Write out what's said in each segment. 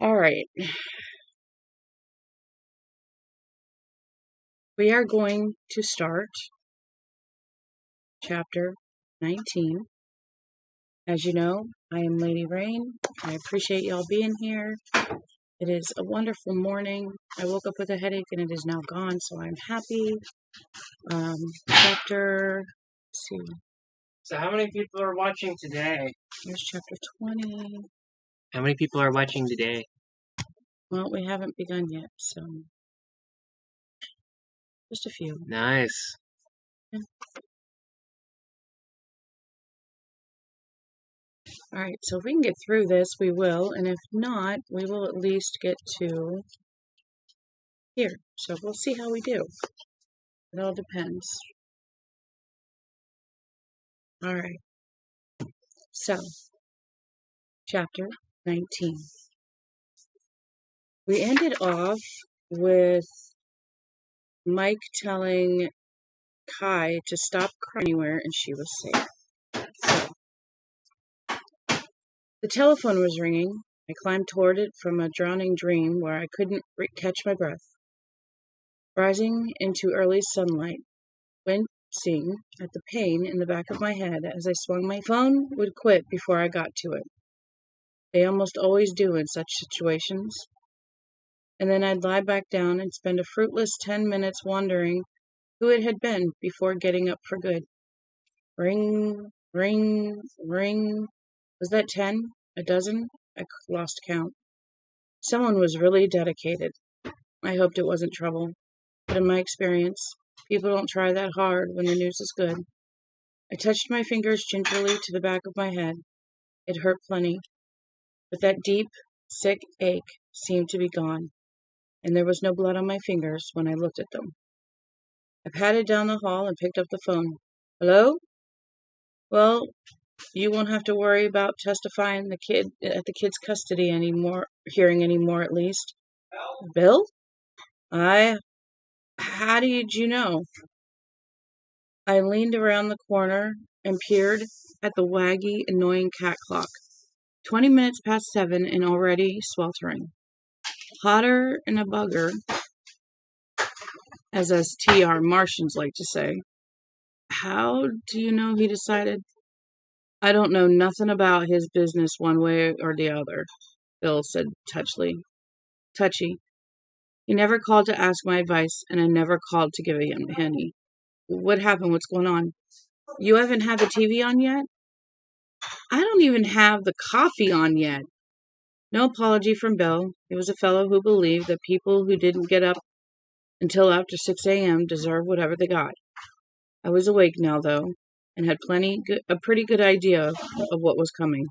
All right. We are going to start chapter 19. As you know, I am Lady Rain. I appreciate y'all being here. It is a wonderful morning. I woke up with a headache and it is now gone, so I'm happy. Let's see. So how many people are watching today? Here's chapter 20. How many people are watching today? Well, we haven't begun yet, so just a few. Nice. All right, so if we can get through this, we will, and if not, we will at least get to here. So we'll see how we do. It all depends. All right. So, chapter 19. We ended off with Mike telling Kai to stop crying anywhere and she was safe. So, the telephone was ringing. I climbed toward it from a drowning dream where I couldn't catch my breath. Rising into early sunlight, wincing at the pain in the back of my head as I swung my phone would quit before I got to it. They almost always do in such situations. And then I'd lie back down and spend a fruitless 10 minutes wondering who it had been before getting up for good. Ring, ring, ring. Was that 10? A dozen? I lost count. Someone was really dedicated. I hoped it wasn't trouble. But in my experience, people don't try that hard when the news is good. I touched my fingers gingerly to the back of my head. It hurt plenty. But that deep, sick ache seemed to be gone, and there was no blood on my fingers when I looked at them. I padded down the hall and picked up the phone. Hello? Well, you won't have to worry about testifying at the kid's custody hearing anymore, at least. Bill? How did you know? I leaned around the corner and peered at the waggy, annoying cat clock. 20 minutes past 7 and already sweltering. Hotter than a bugger, as us TR Martians like to say. How do you know he decided? I don't know nothing about his business one way or the other, Bill said touchy. He never called to ask my advice, and I never called to give him any. What happened? What's going on? You haven't had the TV on yet? I don't even have the coffee on yet. No apology from Bill. He was a fellow who believed that people who didn't get up until after 6 a.m. deserved whatever they got. I was awake now, though, and had a pretty good idea of what was coming.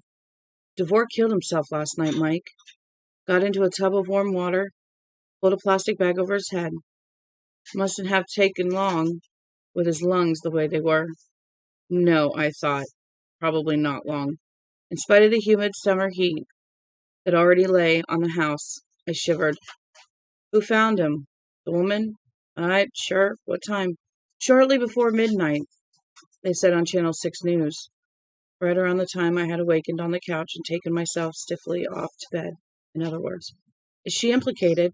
DeVore killed himself last night, Mike. Got into a tub of warm water, pulled a plastic bag over his head. Mustn't have taken long with his lungs the way they were. No, I thought. Probably not long. In spite of the humid summer heat that already lay on the house, I shivered. Who found him? The woman? Sure. What time? Shortly before midnight, they said on Channel 6 News. Right around the time I had awakened on the couch and taken myself stiffly off to bed. In other words, is she implicated?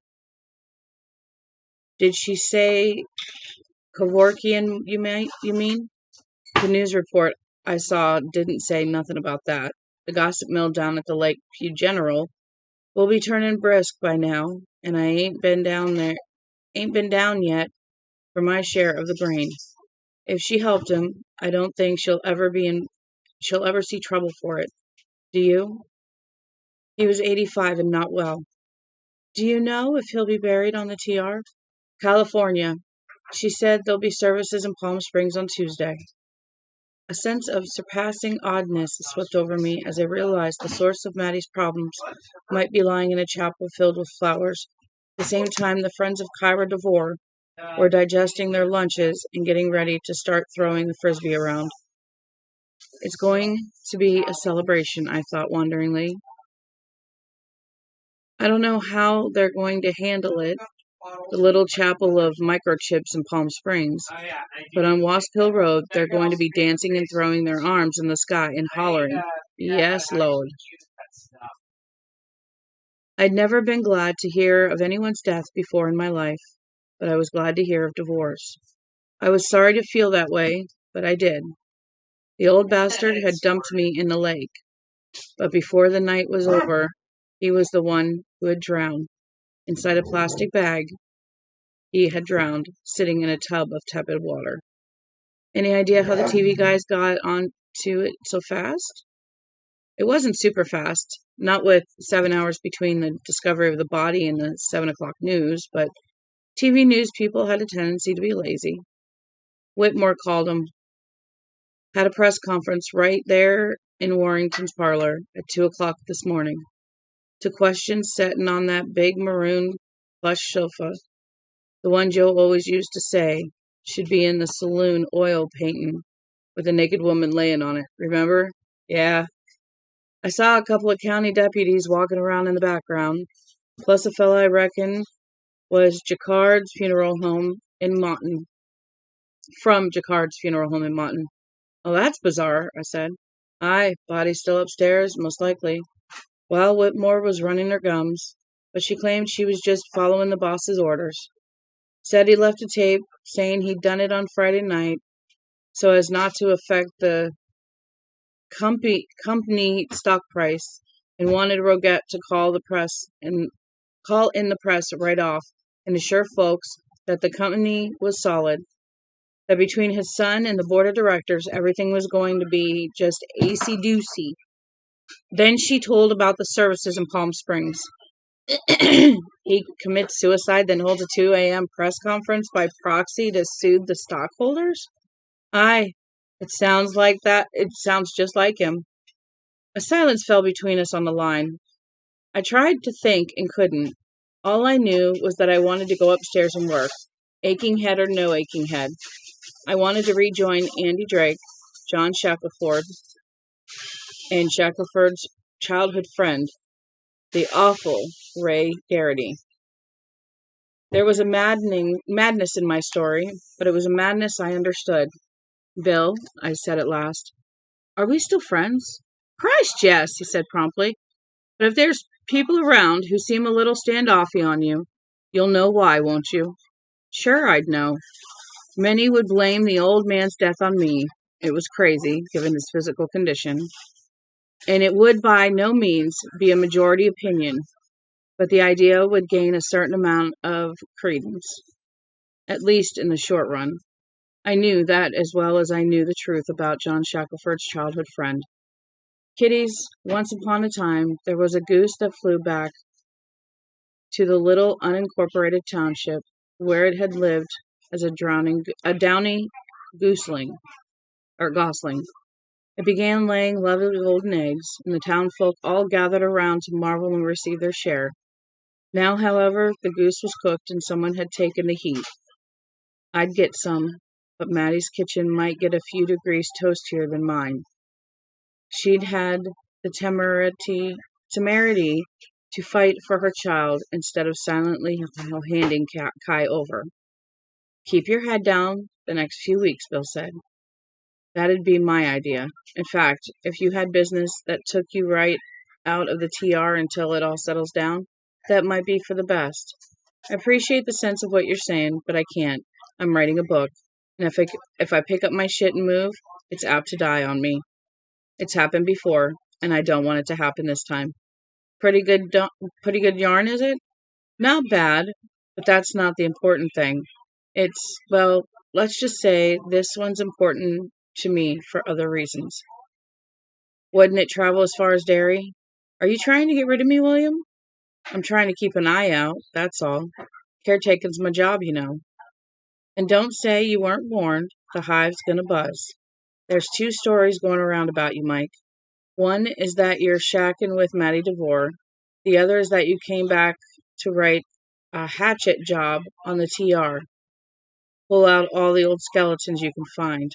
Did she say Kevorkian, you mean? The news report I saw didn't say nothing about that. The gossip mill down at the Lake Pew General will be turning brisk by now, and I ain't been down yet for my share of the brain. If she helped him, I don't think she'll ever see trouble for it. Do you? He was 85 and not well. Do you know if he'll be buried on the TR? California. She said there'll be services in Palm Springs on Tuesday. A sense of surpassing oddness swept over me as I realized the source of Maddie's problems might be lying in a chapel filled with flowers. At the same time, the friends of Kyra DeVore were digesting their lunches and getting ready to start throwing the frisbee around. It's going to be a celebration, I thought wonderingly. I don't know how they're going to handle it, the little chapel of microchips in Palm Springs, but on Wasp Hill Road, they're going to be dancing and throwing their arms in the sky and hollering, "Yes, Lord." I'd never been glad to hear of anyone's death before in my life, but I was glad to hear of divorce. I was sorry to feel that way, but I did. The old bastard had dumped me in the lake, but before the night was over, he was the one who had drowned. Inside a plastic bag, he had drowned, sitting in a tub of tepid water. Any idea how the TV guys got on to it so fast? It wasn't super fast, not with 7 hours between the discovery of the body and the 7 o'clock news, but TV news people had a tendency to be lazy. Whitmore called him, had a press conference right there in Warrington's parlor at 2 o'clock this morning. To questions sitting on that big maroon plush sofa, the one Joe always used to say should be in the saloon oil painting with a naked woman laying on it. Remember? Yeah. I saw a couple of county deputies walking around in the background, plus a fella I reckon was Jacquard's funeral home in Monton. From Jacquard's funeral home in Monton. Oh, that's bizarre, I said. Aye, body's still upstairs, most likely. Well, Whitmore was running her gums, but she claimed she was just following the boss's orders. Said he left a tape saying he'd done it on Friday night so as not to affect the company stock price, and wanted Roget to call in the press right off and assure folks that the company was solid, that between his son and the board of directors everything was going to be just acey-deucey. Then she told about the services in Palm Springs. He commits suicide, then holds a 2 a.m. press conference by proxy to soothe the stockholders? Aye, it sounds like that. It sounds just like him. A silence fell between us on the line. I tried to think and couldn't. All I knew was that I wanted to go upstairs and work, aching head or no aching head. I wanted to rejoin Andy Drake, John Shackelford, and Shackelford's childhood friend, the awful Ray Garrity. There was a madness in my story, but it was a madness I understood. Bill, I said at last, are we still friends? Christ, yes, he said promptly. But if there's people around who seem a little standoffy on you, you'll know why, won't you? Sure, I'd know. Many would blame the old man's death on me. It was crazy, given his physical condition. And it would by no means be a majority opinion, but the idea would gain a certain amount of credence, at least in the short run. I knew that as well as I knew the truth about John Shackelford's childhood friend. Kiddies, once upon a time, there was a goose that flew back to the little unincorporated township where it had lived as a downy gosling. It began laying lovely golden eggs, and the townfolk all gathered around to marvel and receive their share. Now, however, the goose was cooked and someone had taken the heat. I'd get some, but Mattie's kitchen might get a few degrees toastier than mine. She'd had the temerity to fight for her child instead of silently handing Kai over. Keep your head down the next few weeks, Bill said. That'd be my idea. In fact, if you had business that took you right out of the TR until it all settles down, that might be for the best. I appreciate the sense of what you're saying, but I can't. I'm writing a book, and if I pick up my shit and move, it's apt to die on me. It's happened before, and I don't want it to happen this time. Pretty good yarn, is it? Not bad, but that's not the important thing. Well, let's just say this one's important to me for other reasons. Wouldn't it travel as far as Derry? Are you trying to get rid of me, William? I'm trying to keep an eye out, that's all. Caretaking's my job, you know. And don't say you weren't warned. The hive's gonna buzz. There's 2 stories going around about you, Mike. One is that you're shacking with Mattie DeVore. The other is that you came back to write a hatchet job on the TR. Pull out all the old skeletons you can find.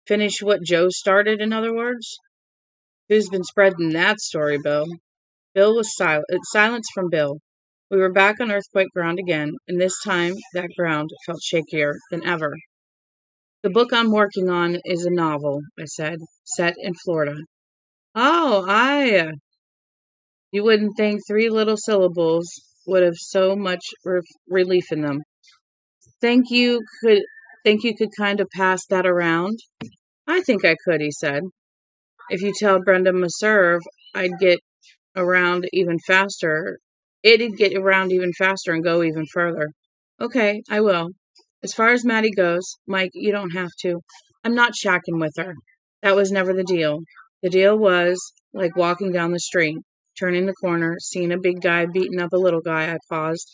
Finish what Joe started, in other words? Who's been spreading that story, Bill? Bill was silent. Silence from Bill. We were back on earthquake ground again, and this time that ground felt shakier than ever. The book I'm working on is a novel, I said, set in Florida. Oh, You wouldn't think 3 little syllables would have so much relief in them. Think you could think you could kind of pass that around? I think I could, he said. If you tell Brenda Meserve I'd get around even faster, it'd get around even faster and go even further. Okay, I will. As far as Maddie goes, Mike, you don't have to. I'm not shacking with her. That was never the deal. The deal was like walking down the street, turning the corner, seeing a big guy beating up a little guy. I paused.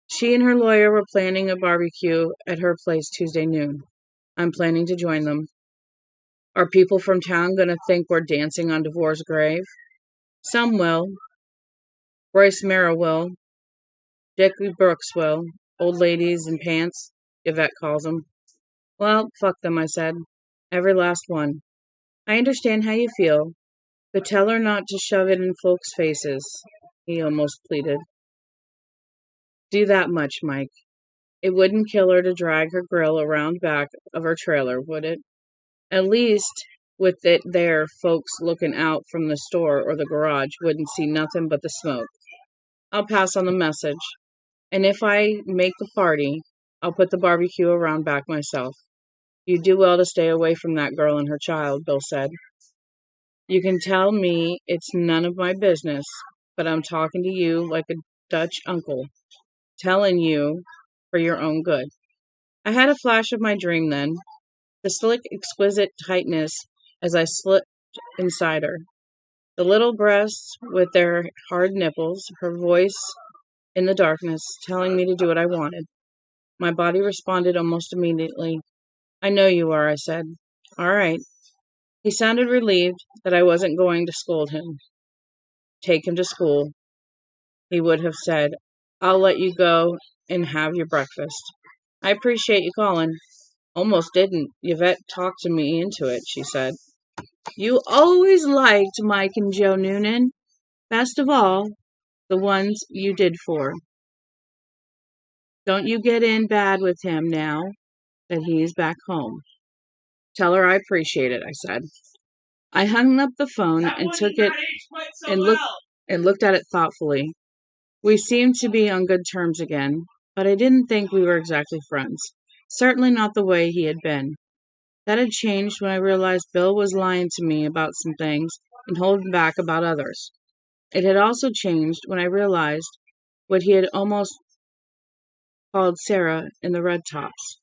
She and her lawyer were planning a barbecue at her place Tuesday noon. I'm planning to join them. Are people from town going to think we're dancing on Devore's grave? Some will. Royce Mara will. Dickie Brooks will. Old ladies in pants, Yvette calls them. Well, fuck them, I said. Every last one. I understand how you feel, but tell her not to shove it in folks' faces, he almost pleaded. Do that much, Mike. It wouldn't kill her to drag her grill around back of her trailer, would it? At least with it there, folks looking out from the store or the garage wouldn't see nothing but the smoke. I'll pass on the message. And if I make the party, I'll put the barbecue around back myself. You do well to stay away from that girl and her child, Bill said. You can tell me it's none of my business, but I'm talking to you like a Dutch uncle, telling you for your own good. I had a flash of my dream then, the slick, exquisite tightness as I slipped inside her. The little breasts with their hard nipples, her voice in the darkness, telling me to do what I wanted. My body responded almost immediately. I know you are, I said. All right. He sounded relieved that I wasn't going to scold him. Take him to school, he would have said. I'll let you go and have your breakfast. I appreciate you calling. Almost didn't. Yvette talked me into it, she said. You always liked Mike and Joe Noonan. Best of all, the ones you did for. Don't you get in bad with him now that he's back home. Tell her I appreciate it, I said. I hung up the phone and took it and looked at it thoughtfully. We seemed to be on good terms again, but I didn't think we were exactly friends. Certainly not the way he had been. That had changed when I realized Bill was lying to me about some things and holding back about others. It had also changed when I realized what he had almost called Sara in the red tops.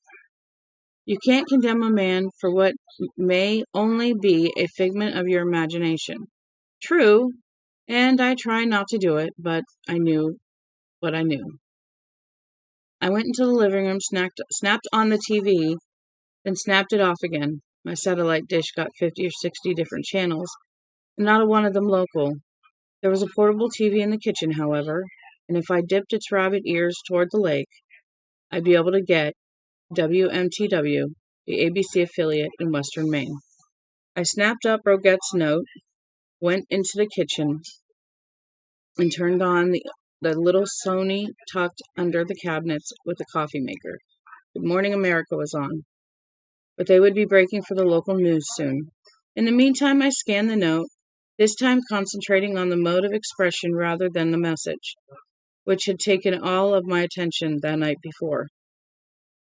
You can't condemn a man for what may only be a figment of your imagination. True, and I try not to do it, but I knew what I knew. I went into the living room, snapped on the TV, then snapped it off again. My satellite dish got 50 or 60 different channels, and not a one of them local. There was a portable TV in the kitchen, however, and if I dipped its rabbit ears toward the lake, I'd be able to get WMTW, the ABC affiliate in western Maine. I snapped up Rogette's note, went into the kitchen, and turned on the little Sony tucked under the cabinets with the coffee maker. Good Morning America was on, but they would be breaking for the local news soon. In the meantime, I scanned the note, this time concentrating on the mode of expression rather than the message, which had taken all of my attention that night before.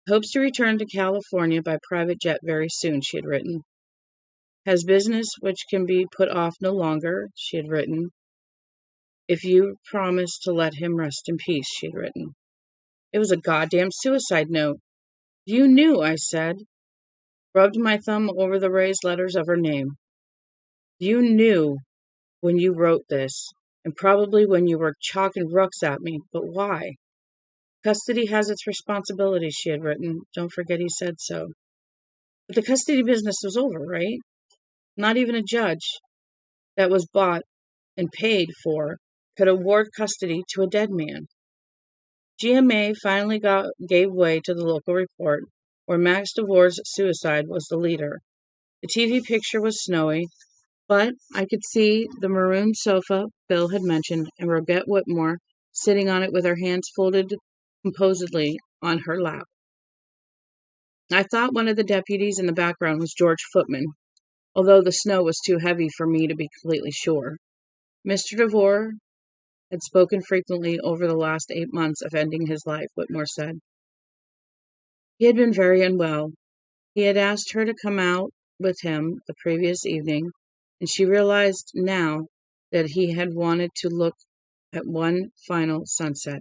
Hopes to return to California by private jet very soon, she had written. Has business which can be put off no longer, she had written. If you promise to let him rest in peace, she had written. It was a goddamn suicide note. You knew, I said, rubbed my thumb over the raised letters of her name. You knew when you wrote this, and probably when you were chalking rooks at me, but why? Custody has its responsibilities, she had written. Don't forget he said so. But the custody business was over, right? Not even a judge that was bought and paid for could award custody to a dead man. GMA finally gave way to the local report, where Max DeVore's suicide was the leader. The TV picture was snowy, but I could see the maroon sofa Bill had mentioned and Rogette Whitmore sitting on it with her hands folded composedly on her lap. I thought one of the deputies in the background was George Footman, although the snow was too heavy for me to be completely sure. Mr. DeVore had spoken frequently over the last 8 months of ending his life, Whitmore said. He had been very unwell. He had asked her to come out with him the previous evening, and she realized now that he had wanted to look at one final sunset.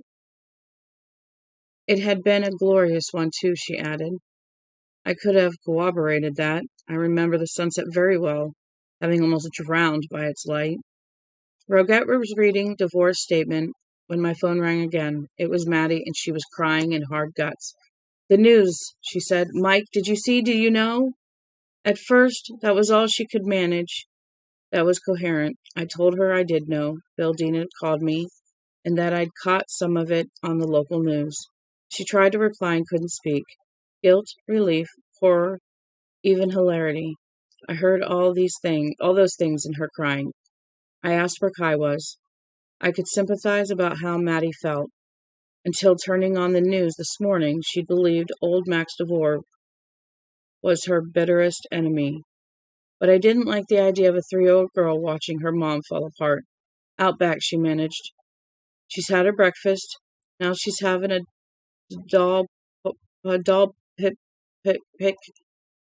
It had been a glorious one, too, she added. I could have corroborated that. I remember the sunset very well, having almost drowned by its light. Roget was reading Devore's statement when my phone rang again. It was Maddie, and she was crying in hard guts. The news, she said. Mike, did you see? Do you know? At first, that was all she could manage. That was coherent. I told her I did know. Bill Dean had called me, and that I'd caught some of it on the local news. She tried to reply and couldn't speak. Guilt, relief, horror, even hilarity. I heard all those things in her crying. I asked where Kai was. I could sympathize about how Maddie felt. Until turning on the news this morning, she believed old Max DeVore was her bitterest enemy. But I didn't like the idea of a 3-year-old girl watching her mom fall apart. Out back, she managed. She's had her breakfast. Now she's having a doll, a doll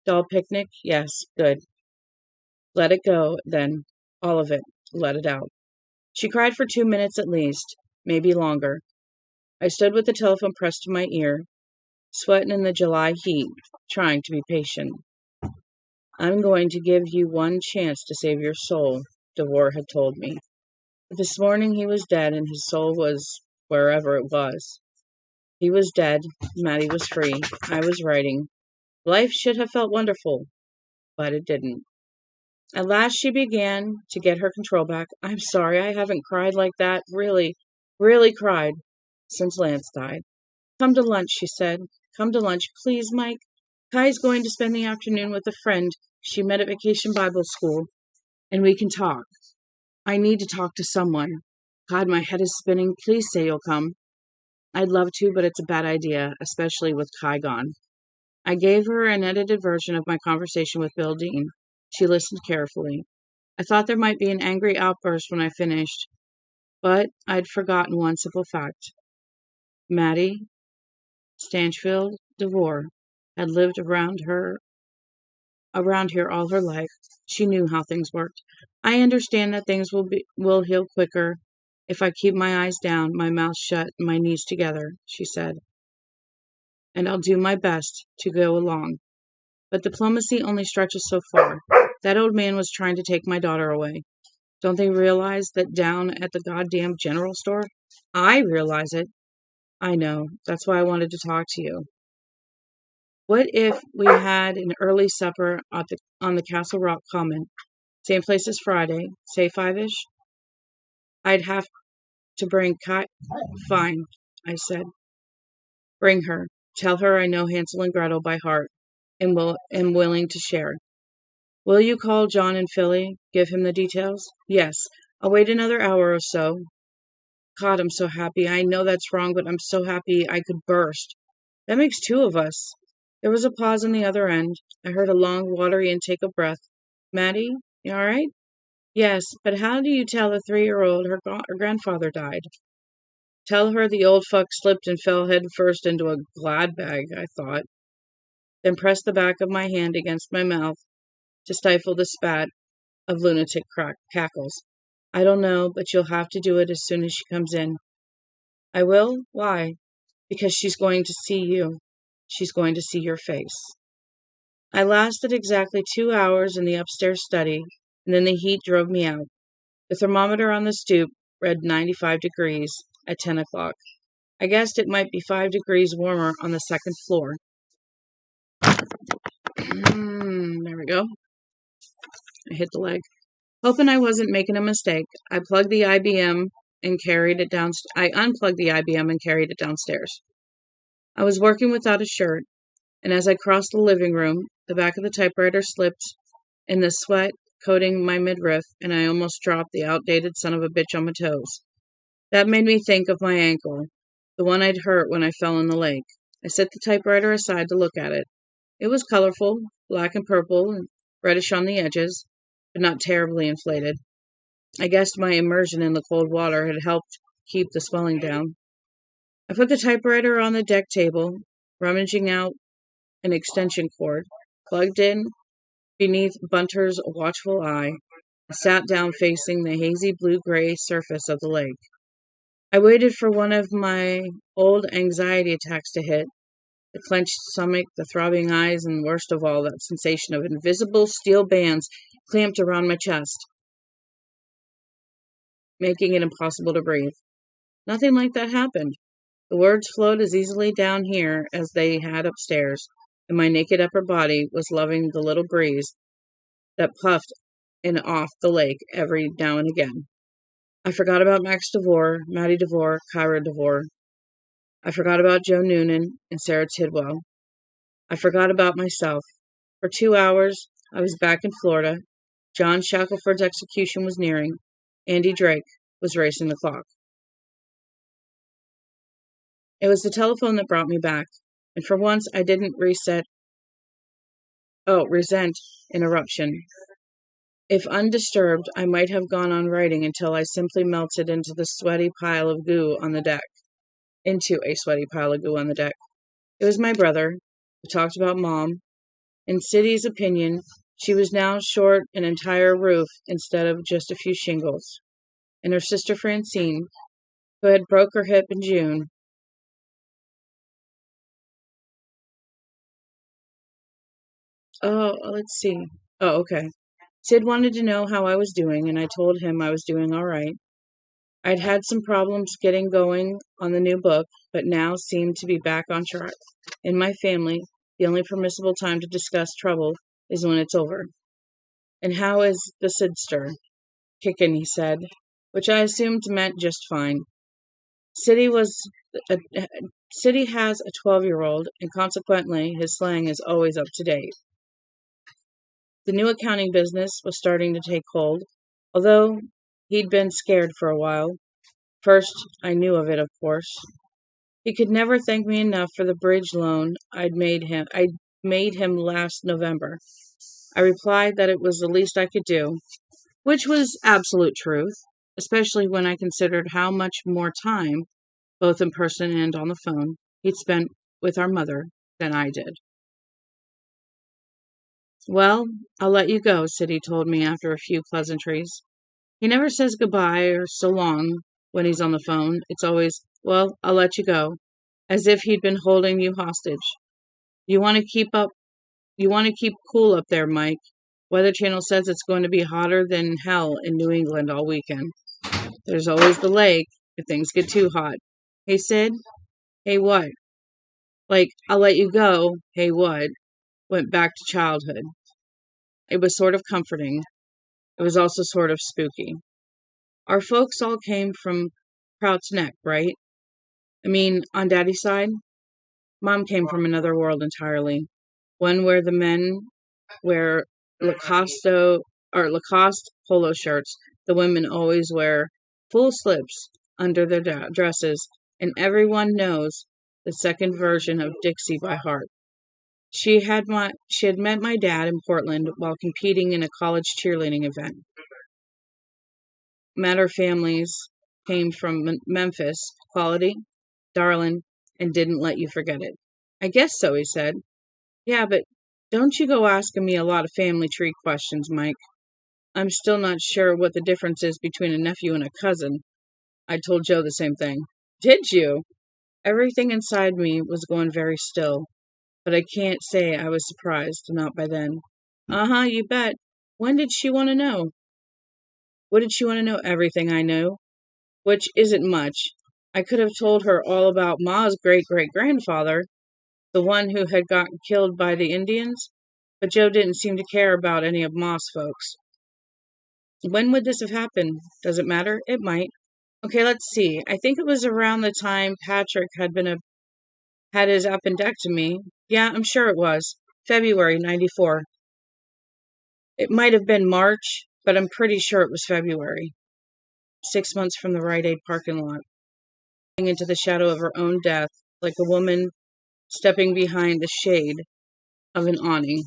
doll picnic. Yes, good. Let it go, then. All of it. Let it out. She cried for 2 minutes at least, maybe longer. I stood with the telephone pressed to my ear, sweating in the July heat, trying to be patient. I'm going to give you one chance to save your soul, DeVore had told me. But this morning he was dead and his soul was wherever it was. He was dead. Maddie was free. I was writing. Life should have felt wonderful, but it didn't. At last she began to get her control back. I'm sorry, I haven't cried like that, really, really cried, since Lance died. Come to lunch, she said. Come to lunch, please, Mike. Kai's going to spend the afternoon with a friend she met at Vacation Bible School, and we can talk. I need to talk to someone. God, my head is spinning. Please say you'll come. I'd love to, but it's a bad idea, especially with Kai gone. I gave her an edited version of my conversation with Bill Dean. She listened carefully. I thought there might be an angry outburst when I finished, but I'd forgotten one simple fact. Maddie Stanchfield DeVore had lived around here all her life. She knew how things worked. I understand that things will heal quicker if I keep my eyes down, my mouth shut, and my knees together, she said. And I'll do my best to go along. But diplomacy only stretches so far. That old man was trying to take my daughter away. Don't they realize that down at the goddamn general store? I realize it. I know. That's why I wanted to talk to you. What if we had an early supper on the Castle Rock Common? Same place as Friday, say 5-ish? I'd have to bring Kai. Fine, I said. Bring her. Tell her I know Hansel and Gretel by heart and am willing to share. Will you call John in Philly? Give him the details? Yes. I'll wait another hour or so. God, I'm so happy. I know that's wrong, but I'm so happy I could burst. That makes 2 of us. There was a pause on the other end. I heard a long, watery intake of breath. Maddie, you all right? Yes, but how do you tell a 3-year-old her grandfather died? Tell her the old fuck slipped and fell head first into a glad bag, I thought. Then pressed the back of my hand against my mouth to stifle the spat of lunatic cackles. I don't know, but you'll have to do it as soon as she comes in. I will? Why? Because she's going to see you. She's going to see your face. I lasted exactly 2 hours in the upstairs study, and then the heat drove me out. The thermometer on the stoop read 95 degrees at 10 o'clock. I guessed it might be 5 degrees warmer on the second floor. There we go. I hit the leg. Hoping I wasn't making a mistake, I unplugged the IBM and carried it downstairs. I was working without a shirt, and as I crossed the living room, the back of the typewriter slipped in the sweat coating my midriff, and I almost dropped the outdated son of a bitch on my toes. That made me think of my ankle, the one I'd hurt when I fell in the lake. I set the typewriter aside to look at it. It was colorful, black and purple, and reddish on the edges, but not terribly inflated. I guessed my immersion in the cold water had helped keep the swelling down. I put the typewriter on the deck table, rummaging out an extension cord, plugged in beneath Bunter's watchful eye, and sat down facing the hazy blue-gray surface of the lake. I waited for one of my old anxiety attacks to hit, the clenched stomach, the throbbing eyes, and worst of all, that sensation of invisible steel bands clamped around my chest, making it impossible to breathe. Nothing like that happened. The words flowed as easily down here as they had upstairs, and my naked upper body was loving the little breeze that puffed in off the lake every now and again. I forgot about Max DeVore, Maddie DeVore, Kyra DeVore. I forgot about Joe Noonan and Sarah Tidwell. I forgot about myself. For 2 hours, I was back in Florida. John Shackelford's execution was nearing. Andy Drake was racing the clock. It was the telephone that brought me back, and for once I didn't resent interruption. If undisturbed, I might have gone on writing until I simply melted into a sweaty pile of goo on the deck. It was my brother, who talked about Mom. In Siddy's opinion, she was now short an entire roof instead of just a few shingles. And her sister Francine, who had broke her hip in June. Let's see. Okay. Sid wanted to know how I was doing, and I told him I was doing all right. I'd had some problems getting going on the new book, but now seemed to be back on track. In my family, the only permissible time to discuss trouble is when it's over. And how is the Sidster? Kickin', he said, which I assumed meant just fine. City has a 12-year-old, and consequently, his slang is always up to date. The new accounting business was starting to take hold, although he'd been scared for a while. First, I knew of it, of course. He could never thank me enough for the bridge loan I'd made him last November. I replied that it was the least I could do, which was absolute truth, especially when I considered how much more time, both in person and on the phone, he'd spent with our mother than I did. Well, I'll let you go, Siddy told me after a few pleasantries. He never says goodbye or so long when he's on the phone. It's always, well, I'll let you go, as if he'd been holding you hostage. You want to keep cool up there, Mike. Weather Channel says it's going to be hotter than hell in New England all weekend. There's always the lake if things get too hot. Hey, Sid? Hey, what? Like, I'll let you go. Hey, what? Went back to childhood. It was sort of comforting. It was also sort of spooky. Our folks all came from Prout's Neck, right? I mean, on Daddy's side? Mom came from another world entirely. One where the men wear Lacoste polo shirts. The women always wear full slips under their dresses, and everyone knows the second version of Dixie by heart. She had met my dad in Portland while competing in a college cheerleading event. Matter families came from Memphis, Quality, Darlin, and didn't let you forget it. I guess so, he said. Yeah, but don't you go asking me a lot of family tree questions, Mike. I'm still not sure what the difference is between a nephew and a cousin. I told Joe the same thing. Did you? Everything inside me was going very still, but I can't say I was surprised, not by then. Uh-huh, you bet. When did she want to know? What did she want to know? Everything I know, which isn't much. I could have told her all about Ma's great-great-grandfather, the one who had gotten killed by the Indians, but Joe didn't seem to care about any of Ma's folks. When would this have happened? Does it matter? It might. Okay, let's see. I think it was around the time Patrick had his appendectomy. Yeah, I'm sure it was. February 94. It might have been March, but I'm pretty sure it was February. 6 months from the Rite Aid parking lot. Into the shadow of her own death, like a woman stepping behind the shade of an awning.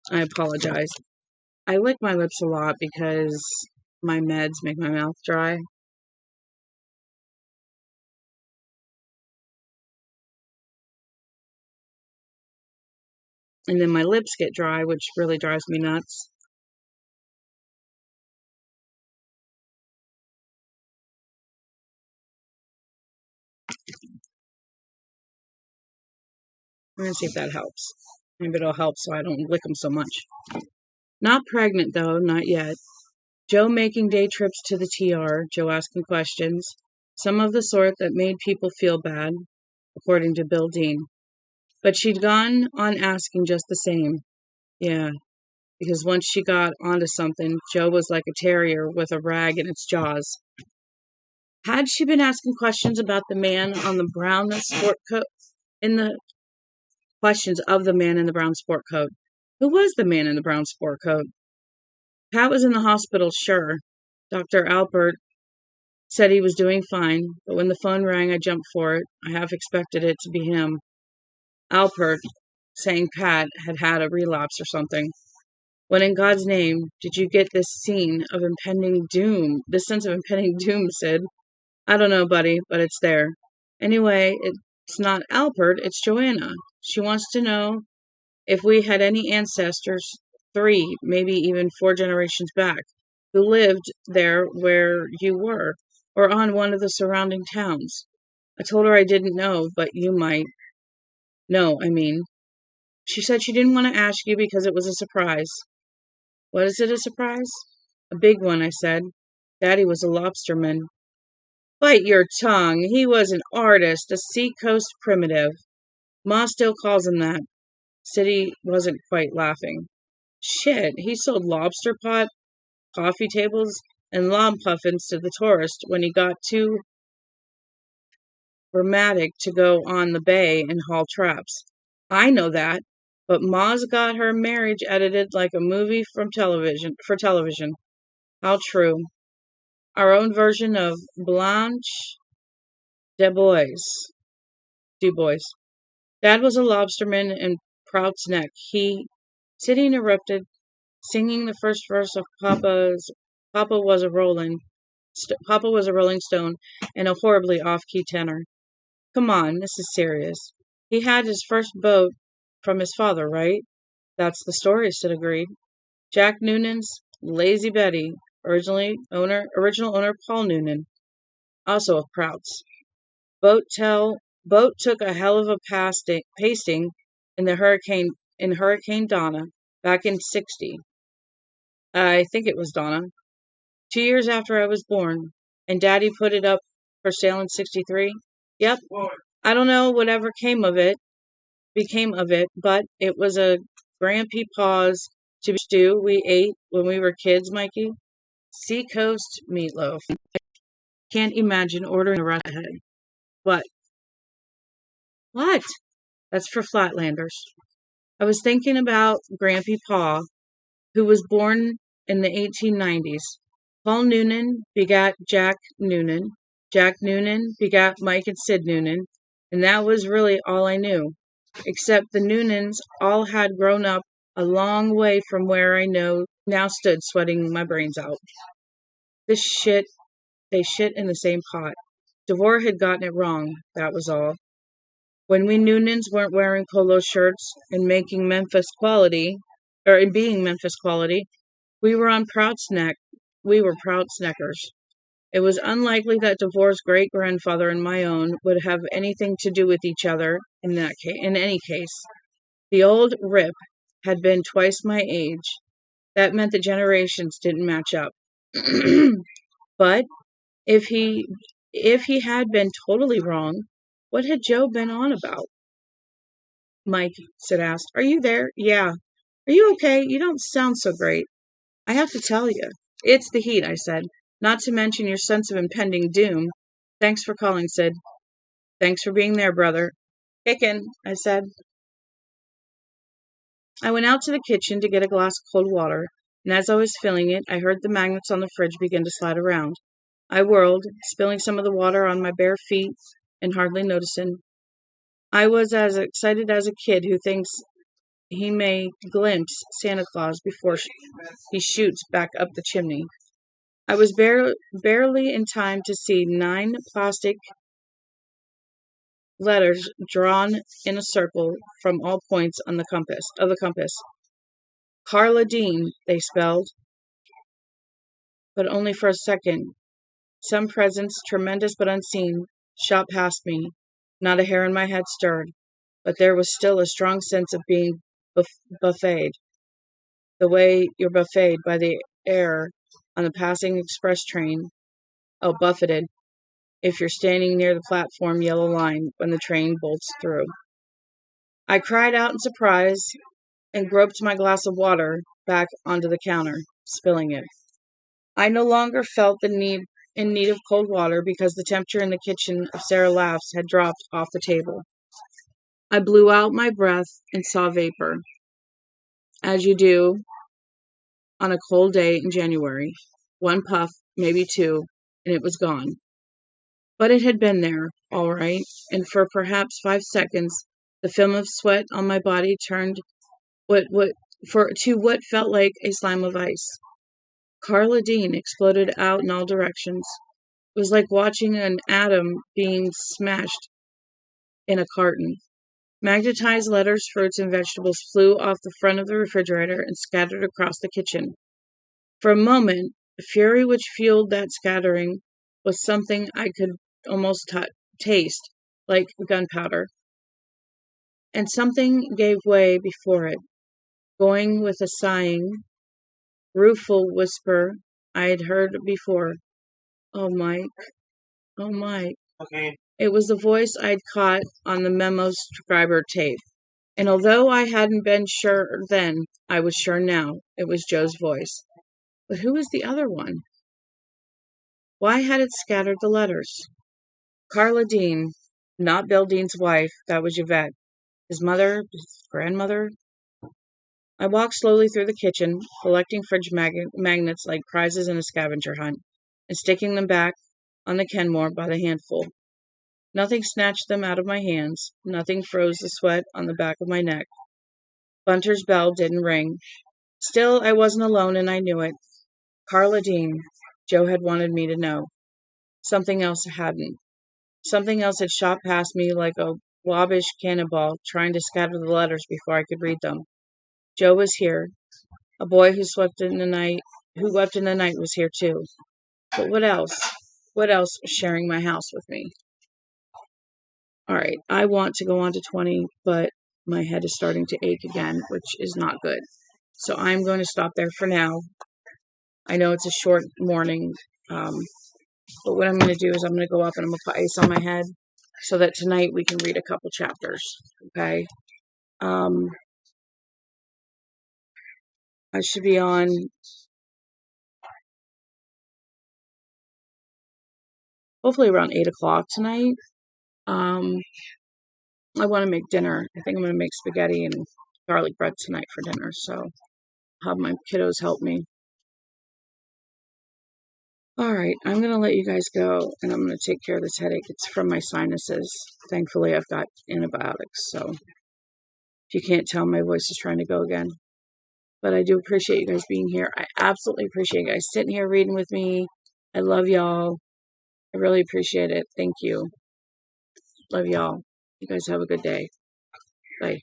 I apologize. I lick my lips a lot because My meds make my mouth dry. And then my lips get dry, which really drives me nuts. I'm going to see if that helps. Maybe it'll help so I don't lick them so much. Not pregnant, though, not yet. Joe making day trips to the TR, Joe asking questions, some of the sort that made people feel bad, according to Bill Dean. But she'd gone on asking just the same. Yeah, because once she got onto something, Joe was like a terrier with a rag in its jaws. Had she been asking questions about the man on the brown sport coat? In the questions of the man in the brown sport coat. Who was the man in the brown sport coat? Pat was in the hospital, sure. Dr. Alpert said he was doing fine, but when the phone rang, I jumped for it. I half expected it to be him. Alpert, saying Pat had had a relapse or something. What in God's name did you get this sense of impending doom, Sid? I don't know, buddy, but it's there. Anyway, it's not Alpert, it's Joanna. She wants to know if we had any ancestors, 3, maybe even 4 generations back, who lived there where you were, or on one of the surrounding towns. I told her I didn't know, but you might. No, I mean. She said she didn't want to ask you because it was a surprise. What is it, a surprise? A big one, I said. Daddy was a lobsterman. Bite your tongue. He was an artist, a seacoast primitive. Ma still calls him that. Siddy wasn't quite laughing. Shit, he sold lobster pot, coffee tables, and lob puffins to the tourists when he got too rheumatic to go on the bay and haul traps. I know that, but Ma's got her marriage edited like a movie for television. How true. Our own version of Blanche Du Bois. Dad was a lobsterman in Prout's Neck. Siddy interrupted, singing the first verse of Papa was a Papa was a Rolling Stone in a horribly off-key tenor. Come on, this is serious. He had his first boat from his father, right? That's the story, Sid agreed. Jack Noonan's Lazy Betty, original owner Paul Noonan, also of Prout's. Boat took a hell of a pasting in the Hurricane Donna back in '60. I think it was Donna. 2 years after I was born, and Daddy put it up for sale in '63. Yep. I don't know whatever became of it, but it was a Grampy Paws stew we ate when we were kids, Mikey. Seacoast meatloaf. Can't imagine ordering the rest ahead. What? What? That's for Flatlanders. I was thinking about Grampy Pa, who was born in the 1890s. Paul Noonan begat Jack Noonan. Jack Noonan begat Mike and Sid Noonan. And that was really all I knew. Except the Noonans all had grown up a long way from where I now stood sweating my brains out. They shit in the same pot. Devore had gotten it wrong, that was all. When we Noonans weren't wearing polo shirts and being Memphis quality, we were on Prout's Neck. We were Prout's Neckers. It was unlikely that Devore's great-grandfather and my own would have anything to do with each other in any case. The old Rip had been twice my age. That meant the generations didn't match up. But if he had been totally wrong, what had Joe been on about? Mike, Sid asked. Are you there? Yeah. Are you okay? You don't sound so great. I have to tell you. It's the heat, I said. Not to mention your sense of impending doom. Thanks for calling, Sid. Thanks for being there, brother. Kickin', I said. I went out to the kitchen to get a glass of cold water, and as I was filling it, I heard the magnets on the fridge begin to slide around. I whirled, spilling some of the water on my bare feet and hardly noticing. I was as excited as a kid who thinks he may glimpse Santa Claus before he shoots back up the chimney. I was barely in time to see 9 plastic letters drawn in a circle from all points on the compass. Carla Dean, they spelled, but only for a second. Some presence, tremendous but unseen, shot past me. Not a hair in my head stirred, but there was still a strong sense of being buffeted, the way you're buffeted by the air on a passing express train. Oh, buffeted, if you're standing near the platform yellow line when the train bolts through. I cried out in surprise and groped my glass of water back onto the counter, spilling it. I no longer felt in need of cold water because the temperature in the kitchen of Sara Laughs had dropped off the table. I blew out my breath and saw vapor, as you do on a cold day in January. One puff, maybe 2, and it was gone. But it had been there, all right, and for perhaps 5 seconds, the film of sweat on my body turned to what felt like a slime of ice. Carla Dean exploded out in all directions. It was like watching an atom being smashed in a carton. Magnetized letters, fruits, and vegetables flew off the front of the refrigerator and scattered across the kitchen. For a moment, the fury which fueled that scattering was something I could almost taste, like gunpowder. And something gave way before it, going with a sighing, rueful whisper I had heard before. Oh, Mike. Oh, Mike. Okay. It was the voice I'd caught on the memo scriber tape. And although I hadn't been sure then, I was sure now. It was Joe's voice. But who was the other one? Why had it scattered the letters? Carla Dean, not Bill Dean's wife, that was Yvette. His mother, his grandmother. I walked slowly through the kitchen, collecting fridge magnets like prizes in a scavenger hunt, and sticking them back on the Kenmore by the handful. Nothing snatched them out of my hands. Nothing froze the sweat on the back of my neck. Bunter's bell didn't ring. Still, I wasn't alone, and I knew it. Carla Dean. Joe had wanted me to know. Something else hadn't. Something else had shot past me like a wobbish cannonball, trying to scatter the letters before I could read them. Joe was here. A boy who wept in the night was here too. But what else? What else was sharing my house with me? All right, I want to go on to 20, but my head is starting to ache again, which is not good. So I'm going to stop there for now. I know it's a short morning, but what I'm going to do is I'm going to go up and I'm going to put ice on my head so that tonight we can read a couple chapters, okay? I should be on hopefully around 8 o'clock tonight. I want to make dinner. I think I'm going to make spaghetti and garlic bread tonight for dinner, so I'll have my kiddos help me. All right, I'm going to let you guys go, and I'm going to take care of this headache. It's from my sinuses. Thankfully, I've got antibiotics, so if you can't tell, my voice is trying to go again. But I do appreciate you guys being here. I absolutely appreciate you guys sitting here reading with me. I love y'all. I really appreciate it. Thank you. Love y'all. You guys have a good day. Bye.